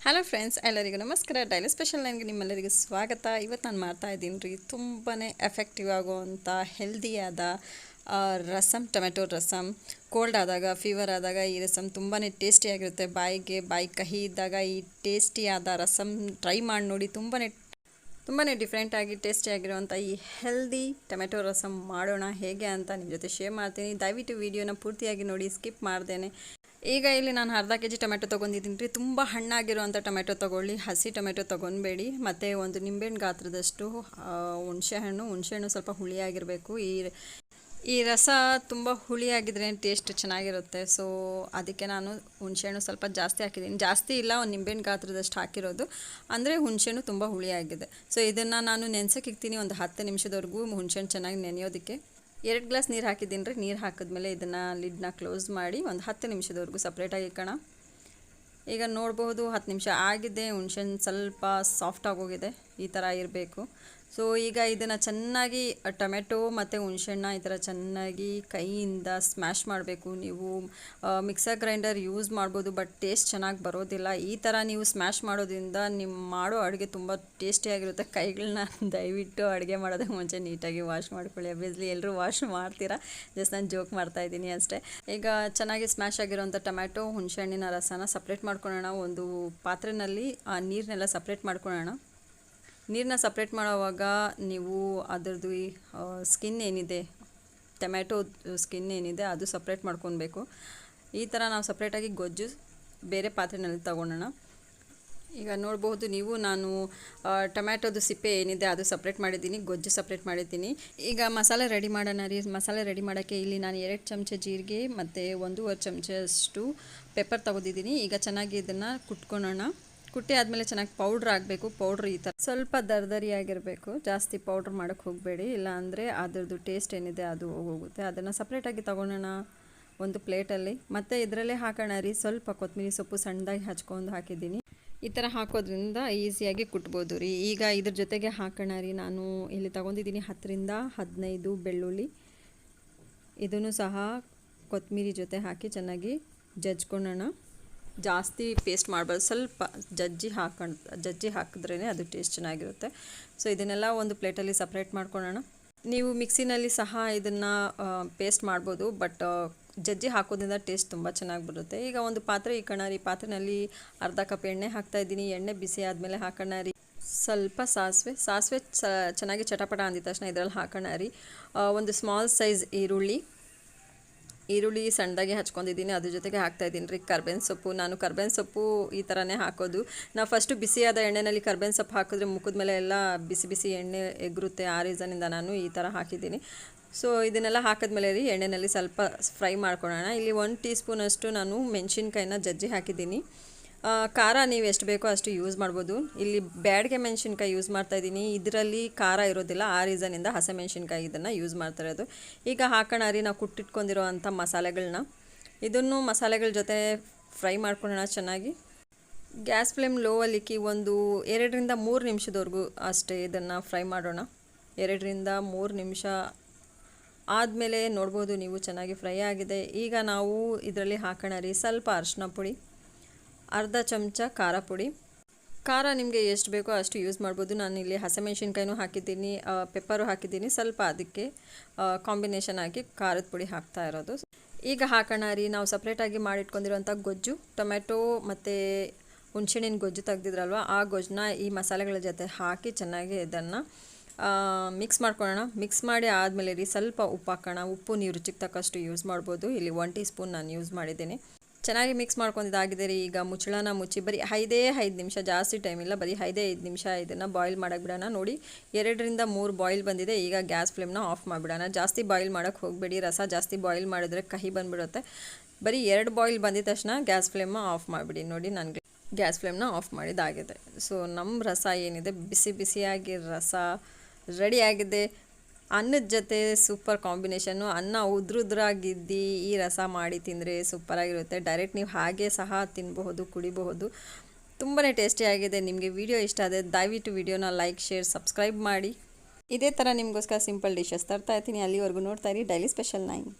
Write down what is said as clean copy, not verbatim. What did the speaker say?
Hello friends, ಎಲ್ಲರಿಗೂ ನಮಸ್ಕಾರ. Daily special ನನಗೆ ನಿಮ್ಮೆಲ್ಲರಿಗೂ ಸ್ವಾಗತ. ಇವತ್ತು ನಾನು ಮಾಡ್ತಾ ಇದ್ದೀನಿ ರೀ ತುಂಬಾ ಎಫೆಕ್ಟಿವ್ ಆಗುವಂಥ ಹೆಲ್ದಿಯಾದ ರಸಮ್, ಟೊಮೆಟೊ ರಸಮ್. ಕೋಲ್ಡ್ ಆದಾಗ, ಫೀವರ್ ಆದಾಗ ಈ ರಸಮ್ ತುಂಬಾ ಟೇಸ್ಟಿಯಾಗಿರುತ್ತೆ. ಬಾಯಿ ಕಹಿ ಇದ್ದಾಗ ಈ ಟೇಸ್ಟಿಯಾದ ರಸಮ್ ಟ್ರೈ ಮಾಡಿ ನೋಡಿ. ತುಂಬಾ ಡಿಫ್ರೆಂಟಾಗಿ ಟೇಸ್ಟಿಯಾಗಿರುವಂಥ ಈ ಹೆಲ್ದಿ ಟೊಮೆಟೊ ರಸಮ್ ಮಾಡೋಣ ಹೇಗೆ ಅಂತ ನಿಮ್ಮ ಜೊತೆ ಶೇರ್ ಮಾಡ್ತೀನಿ. ದಯವಿಟ್ಟು ವಿಡಿಯೋನ ಪೂರ್ತಿಯಾಗಿ ನೋಡಿ, ಸ್ಕಿಪ್ ಮಾಡ್ದೇನೆ. ಈಗ ಇಲ್ಲಿ ನಾನು ಅರ್ಧ ಕೆಜಿ ಟೊಮೆಟೊ ತೊಗೊಂಡಿದ್ದೀನಿ ರೀ. ತುಂಬ ಹಣ್ಣಾಗಿರುವಂಥ ಟೊಮೆಟೊ ತೊಗೊಳ್ಳಿ, ಹಸಿ ಟೊಮೆಟೊ ತೊಗೊಬೇಡಿ. ಮತ್ತು ಒಂದು ನಿಂಬೆಹಣ್ಣು ಗಾತ್ರದಷ್ಟು ಹುಣಸೆಹಣ್ಣು ಸ್ವಲ್ಪ ಹುಳಿಯಾಗಿರಬೇಕು. ಈ ರಸ ತುಂಬ ಹುಳಿಯಾಗಿದ್ರೆ ಟೇಸ್ಟ್ ಚೆನ್ನಾಗಿರುತ್ತೆ. ಸೊ ಅದಕ್ಕೆ ನಾನು ಹುಣಸೆಹಣ್ಣು ಸ್ವಲ್ಪ ಜಾಸ್ತಿ ಹಾಕಿದ್ದೀನಿ. ಜಾಸ್ತಿ ಇಲ್ಲ, ಒಂದು ನಿಂಬೆಹಣ್ಣು ಗಾತ್ರದಷ್ಟು ಹಾಕಿರೋದು. ಅಂದರೆ ಹುಣಸೆಹಣ್ಣು ತುಂಬ ಹುಳಿಯಾಗಿದೆ. ಸೊ ಇದನ್ನು ನಾನು ನೆನೆಸೋಕೆ ಇಕ್ತೀನಿ ಒಂದು 10 ನಿಮಿಷದವರೆಗೂ. ಹುಣಸೆಹಣ್ಣು ಚೆನ್ನಾಗಿ ನೆನೆಯೋದಕ್ಕೆ 2 ಗ್ಲಾಸ್ ನೀರು ಹಾಕಿದ್ದೀನಿ ರೀ. ನೀರು ಹಾಕಿದ್ಮೇಲೆ ಇದನ್ನು ಲಿಡ್ನ ಕ್ಲೋಸ್ ಮಾಡಿ ಒಂದು 10 ನಿಮಿಷದವರೆಗೂ ಸಪ್ರೇಟಾಗಿ ಇಕ್ಕೋಣ. ಈಗ ನೋಡ್ಬೋದು 10 ನಿಮಿಷ ಆಗಿದೆ. ಹುಣಸೆಹಣ್ಣು ಸ್ವಲ್ಪ ಸಾಫ್ಟ್ ಆಗೋಗಿದೆ, ಈ ಥರ ಇರಬೇಕು. ಸೊ ಈಗ ಇದನ್ನು ಚೆನ್ನಾಗಿ ಟೊಮೆಟೊ ಮತ್ತು ಹುಣಸೆಹಣ್ಣ ಈ ಥರ ಚೆನ್ನಾಗಿ ಕೈಯಿಂದ ಸ್ಮ್ಯಾಶ್ ಮಾಡಬೇಕು. ನೀವು ಮಿಕ್ಸರ್ ಗ್ರೈಂಡರ್ ಯೂಸ್ ಮಾಡ್ಬೋದು, ಬಟ್ ಟೇಸ್ಟ್ ಚೆನ್ನಾಗಿ ಬರೋದಿಲ್ಲ. ಈ ಥರ ನೀವು ಸ್ಮ್ಯಾಶ್ ಮಾಡೋದ್ರಿಂದ ನಿಮ್ಮ ಮಾಡೋ ಅಡುಗೆ ತುಂಬ ಟೇಸ್ಟಿಯಾಗಿರುತ್ತೆ. ಕೈಗಳನ್ನ ದಯವಿಟ್ಟು ಅಡುಗೆ ಮಾಡೋದಕ್ಕೆ ಮುಂಚೆ ನೀಟಾಗಿ ವಾಶ್ ಮಾಡ್ಕೊಳ್ಳಿ. ಅಬ್ವಿಯಸ್ಲಿ ಎಲ್ಲರೂ ವಾಶ್ ಮಾಡ್ತೀರಾ, ಜಸ್ಟ್ ನಾನು ಜೋಕ್ ಮಾಡ್ತಾಯಿದ್ದೀನಿ ಅಷ್ಟೇ. ಈಗ ಚೆನ್ನಾಗಿ ಸ್ಮ್ಯಾಶ್ ಆಗಿರೋಂಥ ಟೊಮೆಟೊ, ಹುಣಸೆಹಣ್ಣಿನ ರಸನ ಸಪ್ರೇಟ್ ಮಾಡ್ಕೊಳ್ಳೋಣ. ಒಂದು ಪಾತ್ರೆಯಲ್ಲಿ ಆ ನೀರನ್ನೆಲ್ಲ ಸಪ್ರೇಟ್ ಮಾಡ್ಕೊಳ್ಳೋಣ. ನೀರನ್ನ ಸಪ್ರೇಟ್ ಮಾಡೋವಾಗ ನೀವು ಅದರದ್ದು ಸ್ಕಿನ್ ಏನಿದೆ, ಟೊಮೆಟೊ ಸ್ಕಿನ್ ಏನಿದೆ ಅದು ಸಪ್ರೇಟ್ ಮಾಡ್ಕೊಬೇಕು. ಈ ಥರ ನಾವು ಸಪ್ರೇಟಾಗಿ ಗೊಜ್ಜು ಬೇರೆ ಪಾತ್ರೆಯಲ್ಲಿ ತಗೊಳ್ಳೋಣ. ಈಗ ನೋಡ್ಬೋದು ನೀವು, ನಾನು ಟೊಮ್ಯಾಟೊದು ಸಿಪ್ಪೆ ಏನಿದೆ ಅದು ಸಪ್ರೇಟ್ ಮಾಡಿದ್ದೀನಿ, ಗೊಜ್ಜು ಸಪ್ರೇಟ್ ಮಾಡಿದ್ದೀನಿ. ಈಗ ಮಸಾಲೆ ರೆಡಿ ಮಾಡೋಣ ರೀ. ಮಸಾಲೆ ರೆಡಿ ಮಾಡೋಕ್ಕೆ ಇಲ್ಲಿ ನಾನು 2 ಚಮಚ ಜೀರಿಗೆ ಮತ್ತು 1.5 ಚಮಚಷ್ಟು ಪೆಪ್ಪರ್ ತೊಗೊಂಡಿದ್ದೀನಿ. ಈಗ ಚೆನ್ನಾಗಿ ಇದನ್ನು ಕುಟ್ಕೊಳ್ಳೋಣ. ಕುಟ್ಟಿ ಆದಮೇಲೆ ಚೆನ್ನಾಗಿ ಪೌಡ್ರ್ ಆಗಬೇಕು. ಪೌಡ್ರ್ ಈ ಥರ ಸ್ವಲ್ಪ ದರ್ದರಿಯಾಗಿರಬೇಕು, ಜಾಸ್ತಿ ಪೌಡ್ರ್ ಮಾಡೋಕ್ಕೆ ಹೋಗಬೇಡಿ, ಇಲ್ಲ ಅಂದರೆ ಅದರದ್ದು ಟೇಸ್ಟ್ ಏನಿದೆ ಅದು ಹೋಗುತ್ತೆ. ಅದನ್ನು ಸಪ್ರೇಟಾಗಿ ತೊಗೊಳ್ಳೋಣ ಒಂದು ಪ್ಲೇಟಲ್ಲಿ. ಮತ್ತು ಇದರಲ್ಲೇ ಹಾಕೋಣ ರೀ ಸ್ವಲ್ಪ ಕೊತ್ತಂಬರಿ ಸೊಪ್ಪು ಸಣ್ಣದಾಗಿ ಹಚ್ಕೊಂಡು ಹಾಕಿದ್ದೀನಿ. ಈ ಥರ ಹಾಕೋದ್ರಿಂದ ಈಸಿಯಾಗಿ ಕುಟ್ಬೋದು ರೀ. ಈಗ ಇದ್ರ ಜೊತೆಗೆ ಹಾಕೋಣ ರೀ, ನಾನು ಇಲ್ಲಿ ತೊಗೊಂಡಿದ್ದೀನಿ 10ರಿಂದ 15 ಬೆಳ್ಳುಳ್ಳಿ. ಇದನ್ನು ಸಹ ಕೊತ್ತಂಬರಿ ಜೊತೆ ಹಾಕಿ ಚೆನ್ನಾಗಿ ಜಜ್ಕೊಳ್ಳೋಣ. ಜಾಸ್ತಿ ಪೇಸ್ಟ್ ಮಾಡಬಾರ್ದು, ಸ್ವಲ್ಪ ಜಜ್ಜಿ ಹಾಕಿದ್ರೇ ಅದು ಟೇಸ್ಟ್ ಚೆನ್ನಾಗಿರುತ್ತೆ. ಸೊ ಇದನ್ನೆಲ್ಲ ಒಂದು ಪ್ಲೇಟಲ್ಲಿ ಸಪ್ರೇಟ್ ಮಾಡ್ಕೊಳ್ಳೋಣ. ನೀವು ಮಿಕ್ಸಿನಲ್ಲಿ ಸಹ ಇದನ್ನು ಪೇಸ್ಟ್ ಮಾಡ್ಬೋದು, ಬಟ್ ಜಜ್ಜಿ ಹಾಕೋದ್ರಿಂದ ಟೇಸ್ಟ್ ತುಂಬ ಚೆನ್ನಾಗಿ ಬರುತ್ತೆ. ಈಗ ಒಂದು ಪಾತ್ರೆ ಇಕ್ಕೋಣ ರೀ. ಪಾತ್ರೆಯಲ್ಲಿ ಅರ್ಧ ಕಪ್ ಎಣ್ಣೆ ಹಾಕ್ತಾಯಿದ್ದೀನಿ. ಎಣ್ಣೆ ಬಿಸಿ ಆದಮೇಲೆ ಹಾಕೋಣ ರೀ ಸ್ವಲ್ಪ ಸಾಸಿವೆ ಚೆನ್ನಾಗಿ ಚಟಪಟ ಅಂದಿದ ತಕ್ಷಣ ಇದರಲ್ಲಿ ಹಾಕೋಣ ರೀ ಒಂದು ಸ್ಮಾಲ್ ಸೈಜ್ ಈರುಳ್ಳಿ ಸಣ್ಣದಾಗಿ ಹಚ್ಕೊಂಡಿದ್ದೀನಿ. ಅದ್ರ ಜೊತೆಗೆ ಹಾಕ್ತಾಯಿದ್ದೀನಿ ರೀ ಕರ್ಬೇವಿನ ಸೊಪ್ಪು. ನಾನು ಕರ್ಬೇವಿನ ಸೊಪ್ಪು ಈ ಥರನೇ ಹಾಕೋದು. ನಾವು ಫಸ್ಟು ಬಿಸಿಯಾದ ಎಣ್ಣೆಯಲ್ಲಿ ಕರ್ಬೇವಿನ ಸೊಪ್ಪು ಹಾಕಿದ್ರೆ ಮುಖದ ಮೇಲೆ ಎಲ್ಲ ಬಿಸಿ ಬಿಸಿ ಎಣ್ಣೆ ಎಗರುತ್ತೆ. ಆ ರೀಸನಿಂದ ನಾನು ಈ ಥರ ಹಾಕಿದ್ದೀನಿ. ಸೊ ಇದನ್ನೆಲ್ಲ ಹಾಕಿದ್ಮೇಲೆ ರೀ ಎಣ್ಣೆಯಲ್ಲಿ ಸ್ವಲ್ಪ ಫ್ರೈ ಮಾಡ್ಕೊಳ್ಳೋಣ. ಇಲ್ಲಿ 1 ಟೀ ಸ್ಪೂನಷ್ಟು ನಾನು ಮೆಣಸಿನ್ಕಾಯಿನ ಜಜ್ಜಿ ಹಾಕಿದ್ದೀನಿ. ಖಾರ ನೀವು ಎಷ್ಟು ಬೇಕೋ ಅಷ್ಟು ಯೂಸ್ ಮಾಡ್ಬೋದು. ಇಲ್ಲಿ ಬ್ಯಾಡಗೆ ಮೆಣಸಿನ್ಕಾಯಿ ಯೂಸ್ ಮಾಡ್ತಾಯಿದ್ದೀನಿ, ಇದರಲ್ಲಿ ಖಾರ ಇರೋದಿಲ್ಲ. ಆ ರೀಸನಿಂದ ಹಸಿಮೆಣಸಿನ್ಕಾಯಿ ಇದನ್ನು ಯೂಸ್ ಮಾಡ್ತಾ ಇರೋದು. ಈಗ ಹಾಕೋಣ ರೀ ನಾವು ಕುಟ್ಟಿಟ್ಕೊಂಡಿರೋ ಅಂಥ ಮಸಾಲೆಗಳನ್ನ. ಇದನ್ನು ಮಸಾಲೆಗಳ ಜೊತೆ ಫ್ರೈ ಮಾಡ್ಕೊಳ್ಳೋಣ ಚೆನ್ನಾಗಿ. ಗ್ಯಾಸ್ ಫ್ಲೇಮ್ ಲೋ ಅಲ್ಲಿಕ್ಕಿ ಒಂದು 2ರಿಂದ 3 ನಿಮಿಷದವರೆಗೂ ಅಷ್ಟೇ ಇದನ್ನು ಫ್ರೈ ಮಾಡೋಣ. 2ರಿಂದ 3 ನಿಮಿಷ ಆದಮೇಲೆ ನೋಡ್ಬೋದು ನೀವು ಚೆನ್ನಾಗಿ ಫ್ರೈ ಆಗಿದೆ. ಈಗ ನಾವು ಇದರಲ್ಲಿ ಹಾಕೋಣ ರೀ ಸ್ವಲ್ಪ ಅರಿಶಿನ ಪುಡಿ, ಅರ್ಧ ಚಮಚ ಖಾರ ಪುಡಿ. ಖಾರ ನಿಮಗೆ ಎಷ್ಟು ಬೇಕೋ ಅಷ್ಟು ಯೂಸ್ ಮಾಡ್ಬೋದು. ನಾನಿಲ್ಲಿ ಹಸಿಮೆಣ್ಸಿನ್ಕಾಯಿನೂ ಹಾಕಿದ್ದೀನಿ, ಪೆಪ್ಪರು ಹಾಕಿದ್ದೀನಿ. ಸ್ವಲ್ಪ ಅದಕ್ಕೆ ಕಾಂಬಿನೇಷನ್ ಆಗಿ ಖಾರದ ಪುಡಿ ಹಾಕ್ತಾ ಇರೋದು. ಈಗ ಹಾಕೋಣ ರೀ ನಾವು ಸಪ್ರೇಟಾಗಿ ಮಾಡಿಟ್ಕೊಂಡಿರೋಂಥ ಗೊಜ್ಜು, ಟೊಮೆಟೊ ಮತ್ತು ಹುಣಸೆಹಣ್ಣಿನ ಗೊಜ್ಜು ತೆಗ್ದಿದ್ರಲ್ವ, ಆ ಗೊಜ್ಜನ್ನ ಈ ಮಸಾಲೆಗಳ ಜೊತೆ ಹಾಕಿ ಚೆನ್ನಾಗಿ ಇದನ್ನು ಮಿಕ್ಸ್ ಮಾಡ್ಕೊಳ್ಳೋಣ. ಮಿಕ್ಸ್ ಮಾಡಿ ಆದಮೇಲೆ ರೀ ಸ್ವಲ್ಪ ಉಪ್ಪು ಹಾಕೋಣ. ಉಪ್ಪು ನೀವು ರುಚಿಗೆ ತಕ್ಕಷ್ಟು ಯೂಸ್ ಮಾಡ್ಬೋದು. ಇಲ್ಲಿ 1 ಟೀ ಸ್ಪೂನ್ ನಾನು ಯೂಸ್ ಮಾಡಿದ್ದೀನಿ. ಚೆನ್ನಾಗಿ ಮಿಕ್ಸ್ ಮಾಡ್ಕೊಂಡಿದ್ದಾಗಿದೆ ರೀ. ಈಗ ಮುಚ್ಚಳನ ಮುಚ್ಚಿ ಬರೀ 5 ನಿಮಿಷ, ಜಾಸ್ತಿ ಟೈಮ್ ಇಲ್ಲ, ಬರೀ 5 ನಿಮಿಷ ಇದನ್ನು ಬಾಯ್ಲ್ ಮಾಡೋಕ್ಕೆ ಬಿಡೋಣ. ನೋಡಿ 2ರಿಂದ 3 ಬಾಯ್ಲ್ ಬಂದಿದೆ. ಈಗ ಗ್ಯಾಸ್ ಫ್ಲೇಮ್ನ ಆಫ್ ಮಾಡಿಬಿಡೋಣ. ಜಾಸ್ತಿ ಬಾಯ್ಲ್ ಮಾಡೋಕ್ಕೆ ಹೋಗಬೇಡಿ, ರಸ ಜಾಸ್ತಿ ಬಾಯ್ಲ್ ಮಾಡಿದ್ರೆ ಕಹಿ ಬಂದುಬಿಡುತ್ತೆ. ಬರೀ 2 ಬಾಯ್ಲ್ ಬಂದಿದ ತಕ್ಷಣ ಗ್ಯಾಸ್ ಫ್ಲೇಮ್ನ ಆಫ್ ಮಾಡಿಬಿಡಿ. ನೋಡಿ ನನಗೆ ಗ್ಯಾಸ್ ಫ್ಲೇಮ್ನ ಆಫ್ ಮಾಡಿದ್ದಾಗಿದೆ. ಸೊ ನಮ್ಮ ರಸ ಏನಿದೆ, ಬಿಸಿ ಬಿಸಿಯಾಗಿ ರಸ ರೆಡಿಯಾಗಿದೆ. ಅನ್ನದ ಜೊತೆ ಸೂಪರ್ ಕಾಂಬಿನೇಷನ್ನು. ಅನ್ನ ಉದ್ರುದ್ರಾಗಿದ್ದು ಈ ರಸ ಮಾಡಿ ತಿಂದರೆ ಸೂಪರಾಗಿರುತ್ತೆ. ಡೈರೆಕ್ಟ್ ನೀವು ಹಾಗೆ ಸಹ ತಿನ್ನಬಹುದು, ಕುಡಿಬಹುದು. ತುಂಬಾ ಟೇಸ್ಟಿಯಾಗಿದೆ. ನಿಮಗೆ ವಿಡಿಯೋ ಇಷ್ಟ ಆದರೆ ದಯವಿಟ್ಟು ವಿಡಿಯೋನ ಲೈಕ್, ಶೇರ್, ಸಬ್ಸ್ಕ್ರೈಬ್ ಮಾಡಿ. ಇದೇ ಥರ ನಿಮಗೋಸ್ಕರ ಸಿಂಪಲ್ ಡಿಶಸ್ ತರ್ತಾ ಇರ್ತೀನಿ. ಅಲ್ಲಿವರೆಗೂ ನೋಡ್ತಾ ಇರಿ ಡೈಲಿ ಸ್ಪೆಷಲ್ 9.